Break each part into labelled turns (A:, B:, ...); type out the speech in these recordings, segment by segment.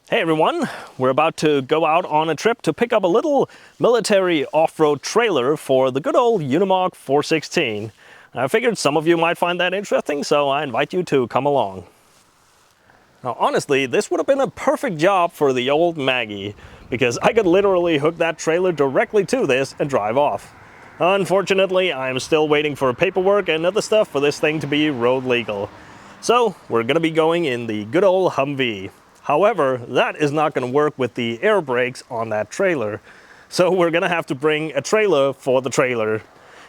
A: Hey everyone, we're about to go out on a trip to pick up a little military off-road trailer for the good old Unimog 416. I figured some of you might find that interesting, so I invite you to come along. Now honestly, this would have been a perfect job for the old Maggie, because I could literally hook that trailer directly to this and drive off. Unfortunately, I'm still waiting for paperwork and other stuff for this thing to be road legal. So we're going to be going in the good old Humvee. However, that is not going to work with the air brakes on that trailer. So we're going to have to bring a trailer for the trailer.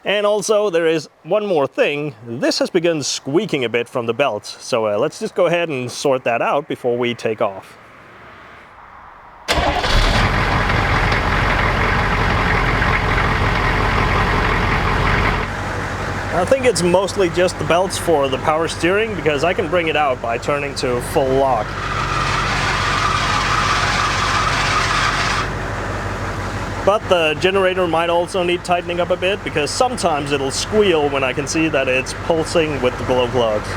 A: And also there is one more thing. This has begun squeaking a bit from the belts. So let's just go ahead and sort that out before we take off. I think it's mostly just the belts for the power steering, because I can bring it out by turning to full lock. But the generator might also need tightening up a bit, because sometimes it'll squeal when I can see that it's pulsing with the glow plugs.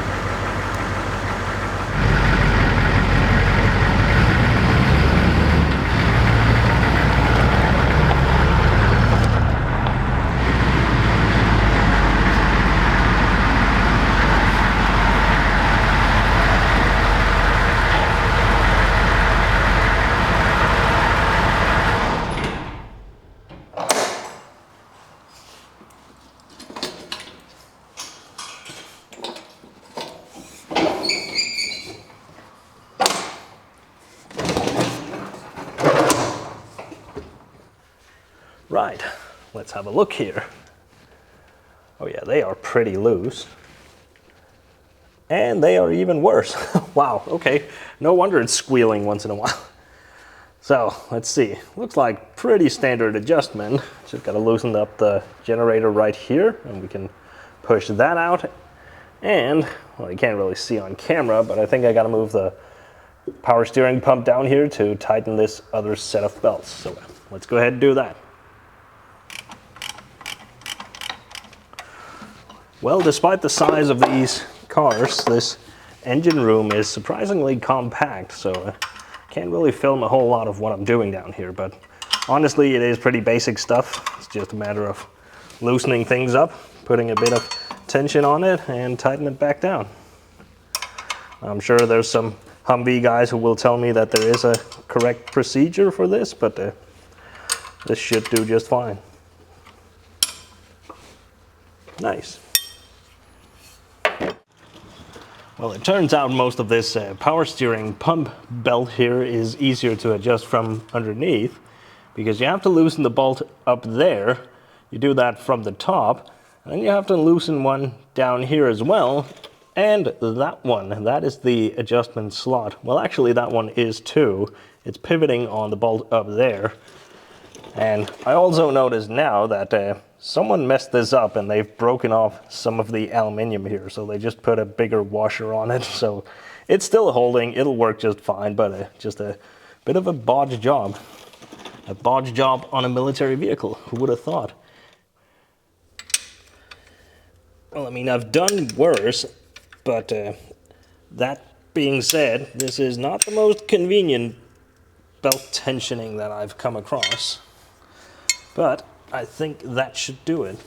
A: Right, let's have a look here. Oh yeah, they are pretty loose. And they are even worse. Wow, okay. No wonder it's squealing once in a while. So, let's see. Looks like pretty standard adjustment. Just gotta loosen up the generator right here, and we can push that out. And, well, you can't really see on camera, but I think I gotta move the power steering pump down here to tighten this other set of belts. So, let's go ahead and do that. Well, despite the size of these cars, this engine room is surprisingly compact, so I can't really film a whole lot of what I'm doing down here, but honestly, it is pretty basic stuff. It's just a matter of loosening things up, putting a bit of tension on it, and tighten it back down. I'm sure there's some Humvee guys who will tell me that there is a correct procedure for this, but this should do just fine. Nice. Well, it turns out most of this power steering pump belt here is easier to adjust from underneath, because you have to loosen the bolt up there. You do that from the top, and you have to loosen one down here as well. And that one, that is the adjustment slot. Well, actually that one is too. It's pivoting on the bolt up there. And I also notice now that someone messed this up and they've broken off some of the aluminium here, so they just put a bigger washer on it. So it's still holding, it'll work just fine, but just a bit of a bodge job. A bodge job on a military vehicle, who would have thought? Well, I mean, I've done worse, but that being said, this is not the most convenient belt tensioning that I've come across. But I think that should do it.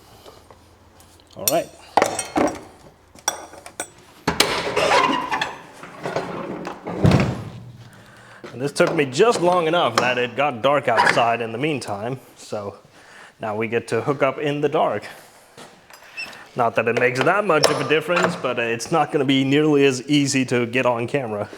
A: All right. And this took me just long enough that it got dark outside in the meantime. So now we get to hook up in the dark. Not that it makes that much of a difference, but it's not going to be nearly as easy to get on camera.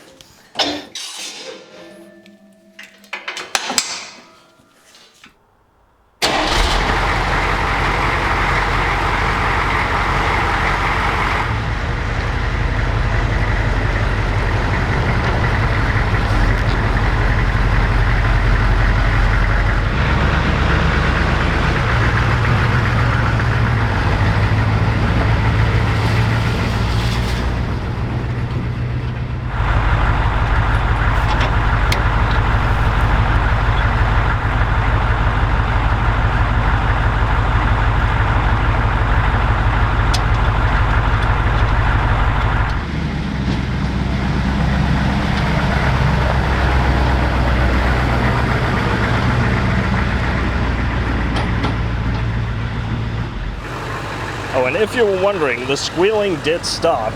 A: and if you were wondering, the squealing did stop,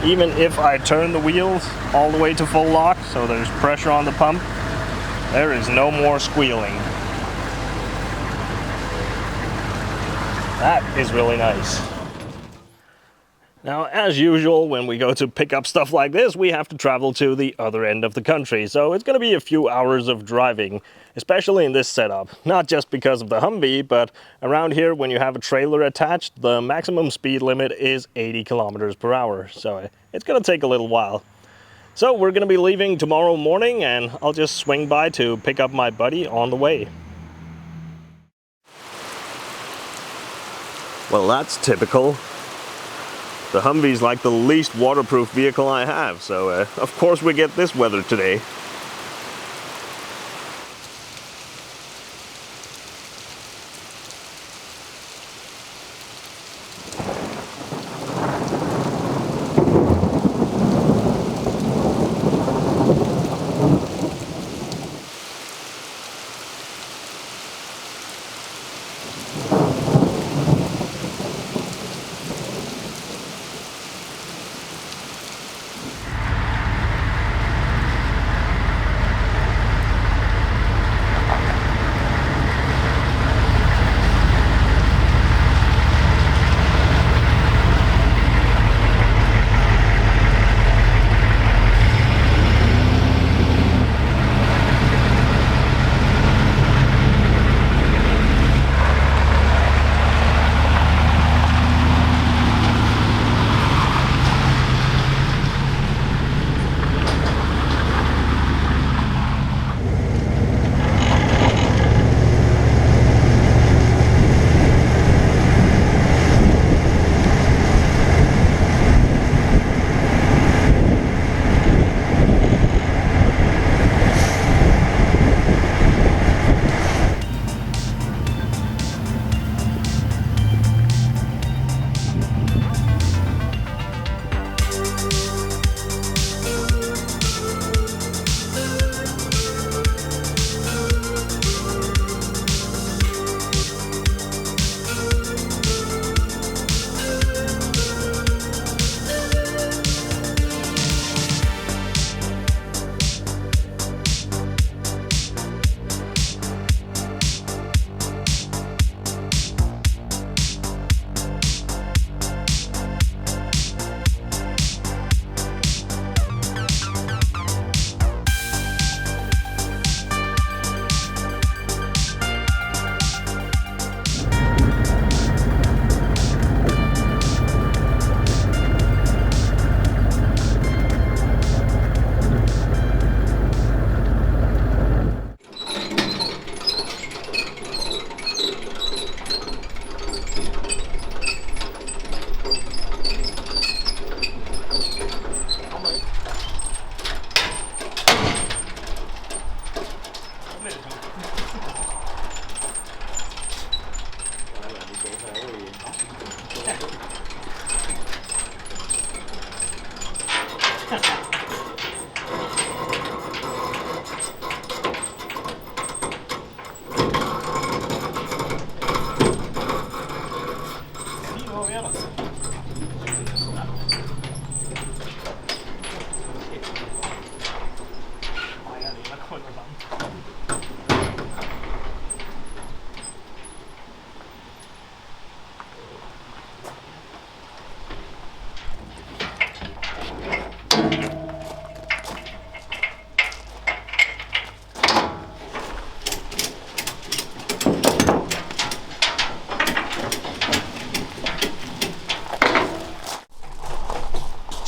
A: even if I turned the wheels all the way to full lock, so there's pressure on the pump. There is no more squealing. That is really nice. Now, as usual, when we go to pick up stuff like this, we have to travel to the other end of the country. So it's going to be a few hours of driving, especially in this setup. Not just because of the Humvee, but around here, when you have a trailer attached, the maximum speed limit is 80 kilometers per hour. So it's going to take a little while. So we're going to be leaving tomorrow morning, and I'll just swing by to pick up my buddy on the way. Well, that's typical. The Humvee's like the least waterproof vehicle I have, so of course we get this weather today.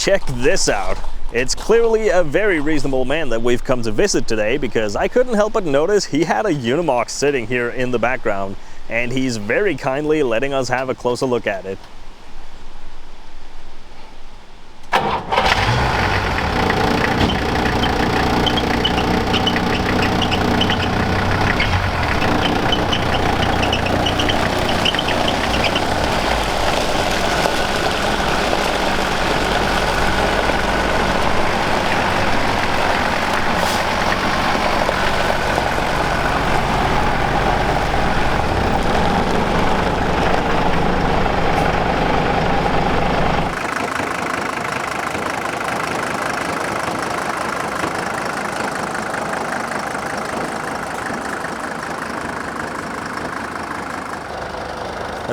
A: Check this out. It's clearly a very reasonable man that we've come to visit today, because I couldn't help but notice he had a Unimog sitting here in the background, and he's very kindly letting us have a closer look at it.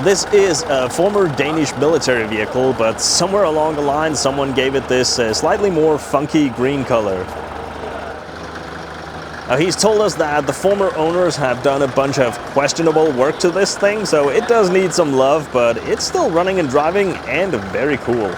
A: This is a former Danish military vehicle, but somewhere along the line someone gave it this slightly more funky green color. Now, he's told us that the former owners have done a bunch of questionable work to this thing, so it does need some love, but it's still running and driving and very cool.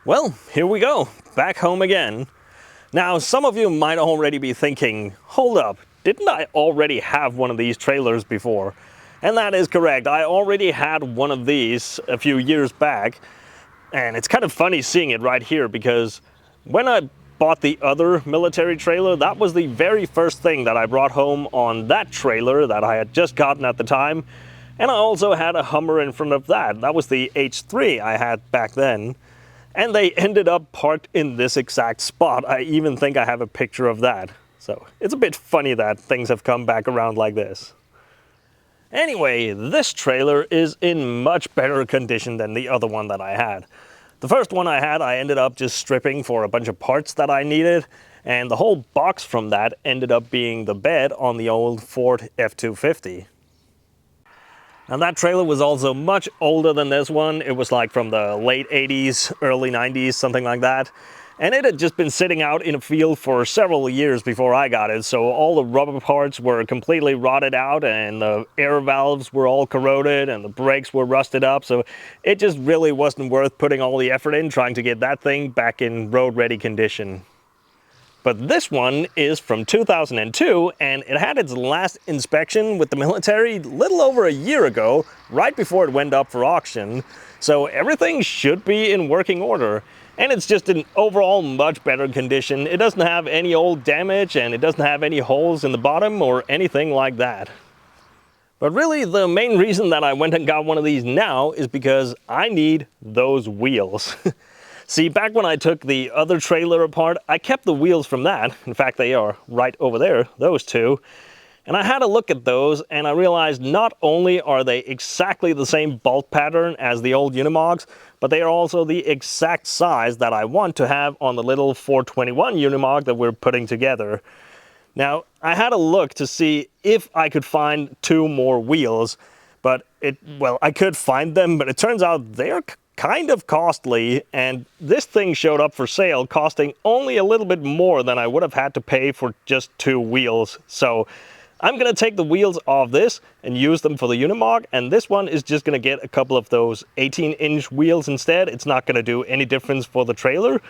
A: Well, here we go, back home again. Now, some of you might already be thinking, hold up, didn't I already have one of these trailers before? And that is correct, I already had one of these a few years back. And it's kind of funny seeing it right here, because when I bought the other military trailer, that was the very first thing that I brought home on that trailer that I had just gotten at the time. And I also had a Hummer in front of that. That was the H3 I had back then. And they ended up parked in this exact spot. I even think I have a picture of that. So it's a bit funny that things have come back around like this. Anyway, this trailer is in much better condition than the other one that I had. The first one I had, I ended up just stripping for a bunch of parts that I needed. And the whole box from that ended up being the bed on the old Ford F-250. Now, that trailer was also much older than this one. It was like from the late 80s, early 90s, something like that. And it had just been sitting out in a field for several years before I got it. So all the rubber parts were completely rotted out, and the air valves were all corroded, and the brakes were rusted up. So it just really wasn't worth putting all the effort in trying to get that thing back in road-ready condition. But this one is from 2002, and it had its last inspection with the military a little over a year ago, right before it went up for auction. So everything should be in working order. And it's just in overall much better condition. It doesn't have any old damage, and it doesn't have any holes in the bottom or anything like that. But really, the main reason that I went and got one of these now is because I need those wheels. See, back when I took the other trailer apart, I kept the wheels from that. In fact, they are right over there, those two. And I had a look at those, and I realized not only are they exactly the same bolt pattern as the old Unimogs, but they are also the exact size that I want to have on the little 421 Unimog that we're putting together. Now, I had a look to see if I could find two more wheels, but I could find them, but it turns out they're kind of costly, and this thing showed up for sale costing only a little bit more than I would have had to pay for just two wheels. So I'm going to take the wheels off this and use them for the Unimog, and this one is just going to get a couple of those 18-inch wheels instead. It's not going to do any difference for the trailer.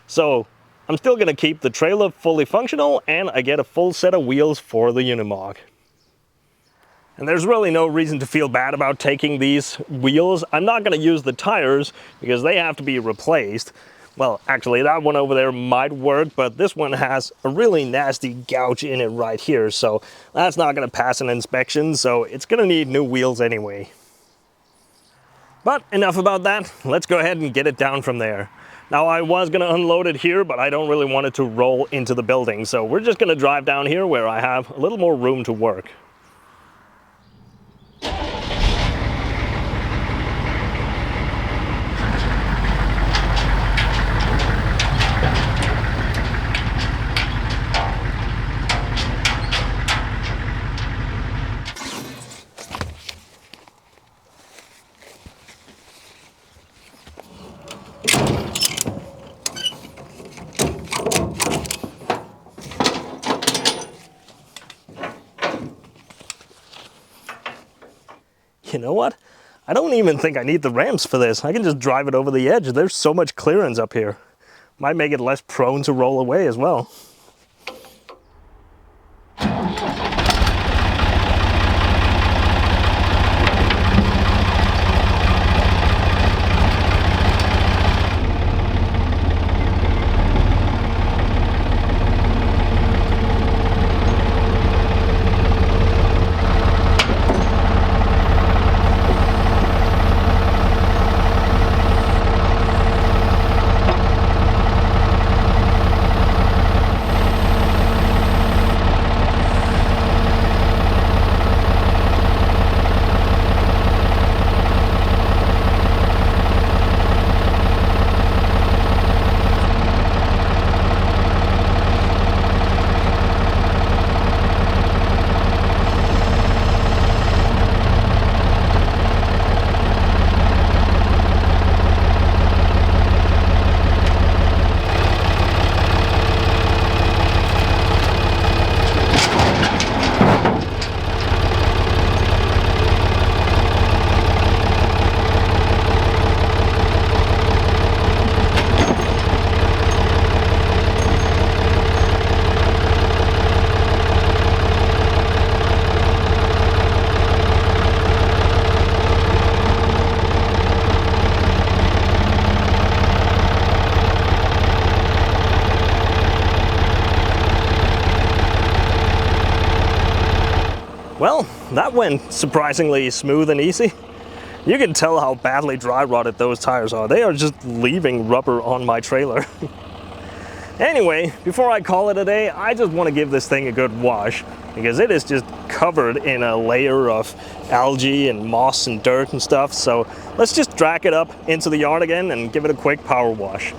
A: So I'm still going to keep the trailer fully functional, and I get a full set of wheels for the Unimog. And there's really no reason to feel bad about taking these wheels. I'm not going to use the tires because they have to be replaced. Well, actually, that one over there might work, but this one has a really nasty gouge in it right here, so that's not going to pass an inspection, so it's going to need new wheels anyway. But enough about that, let's go ahead and get it down from there. Now, I was going to unload it here, but I don't really want it to roll into the building, so we're just going to drive down here where I have a little more room to work. You know what? I don't even think I need the ramps for this. I can just drive it over the edge. There's so much clearance up here. Might make it less prone to roll away as well. Well, that went surprisingly smooth and easy. You can tell how badly dry rotted those tires are. They are just leaving rubber on my trailer. Anyway, before I call it a day, I just want to give this thing a good wash because it is just covered in a layer of algae and moss and dirt and stuff. So let's just drag it up into the yard again and give it a quick power wash.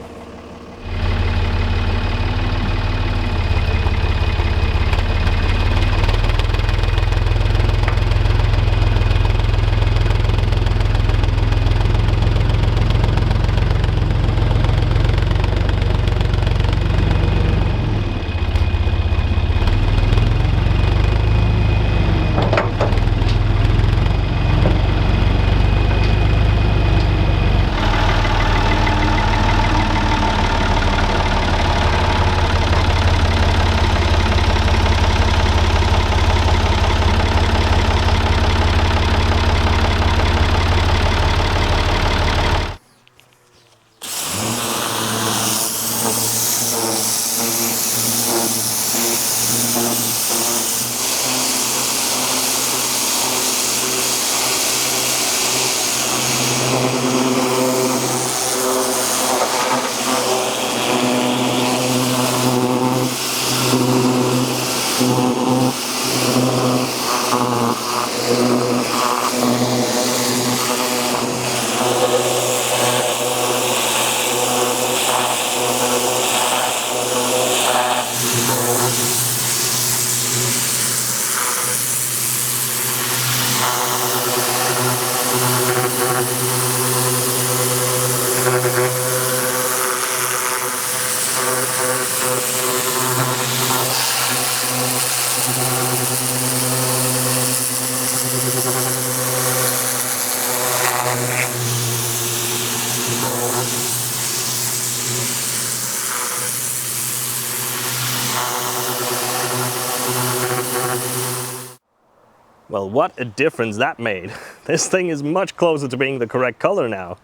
A: Well, what a difference that made. This thing is much closer to being the correct color now.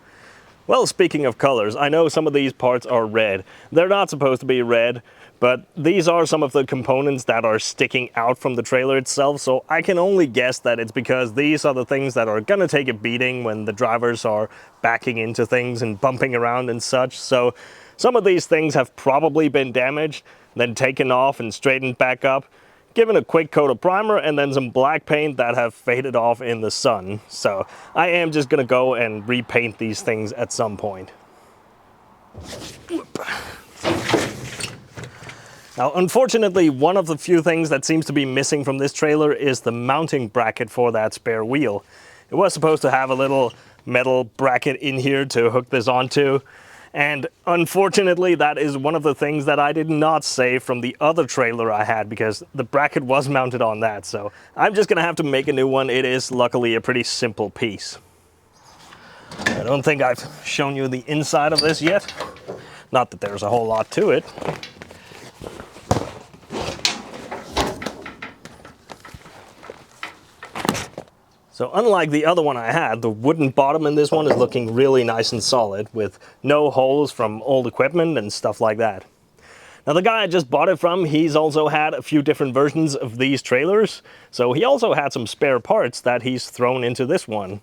A: Well, speaking of colors, I know some of these parts are red. They're not supposed to be red, but these are some of the components that are sticking out from the trailer itself, so I can only guess that it's because these are the things that are gonna take a beating when the drivers are backing into things and bumping around and such. So some of these things have probably been damaged, then taken off and straightened back up, given a quick coat of primer, and then some black paint that have faded off in the sun. So I am just gonna go and repaint these things at some point. Now, unfortunately, one of the few things that seems to be missing from this trailer is the mounting bracket for that spare wheel. It was supposed to have a little metal bracket in here to hook this onto, and unfortunately that is one of the things that I did not save from the other trailer I had, because the bracket was mounted on that, so I'm just gonna have to make a new one. It is luckily a pretty simple piece. I don't think I've shown you the inside of this yet. Not that there's a whole lot to it. So unlike the other one I had, the wooden bottom in this one is looking really nice and solid, with no holes from old equipment and stuff like that. Now, the guy I just bought it from, he's also had a few different versions of these trailers, so he also had some spare parts that he's thrown into this one,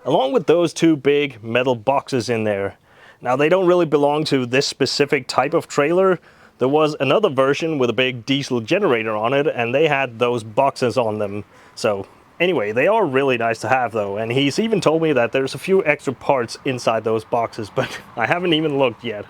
A: along with those two big metal boxes in there. Now, they don't really belong to this specific type of trailer. There was another version with a big diesel generator on it, and they had those boxes on them. So anyway, they are really nice to have though, and he's even told me that there's a few extra parts inside those boxes, but I haven't even looked yet.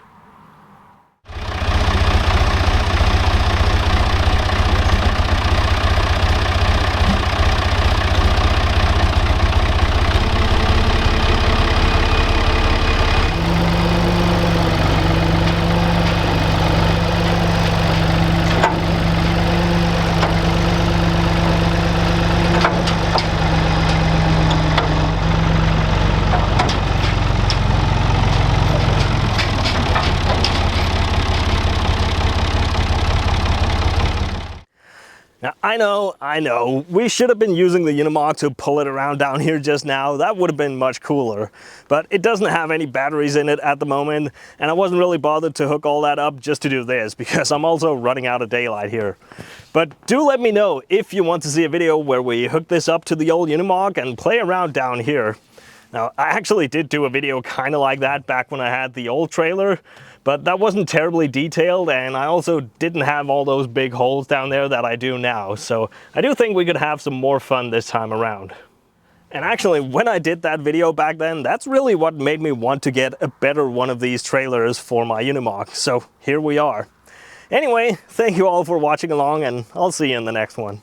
A: Now, I know, we should have been using the Unimog to pull it around down here just now. That would have been much cooler, but it doesn't have any batteries in it at the moment, and I wasn't really bothered to hook all that up just to do this, because I'm also running out of daylight here. But do let me know if you want to see a video where we hook this up to the old Unimog and play around down here. Now, I actually did do a video kind of like that back when I had the old trailer, but that wasn't terribly detailed, and I also didn't have all those big holes down there that I do now, so I do think we could have some more fun this time around. And actually, when I did that video back then, that's really what made me want to get a better one of these trailers for my Unimog, so here we are. Anyway, thank you all for watching along, and I'll see you in the next one.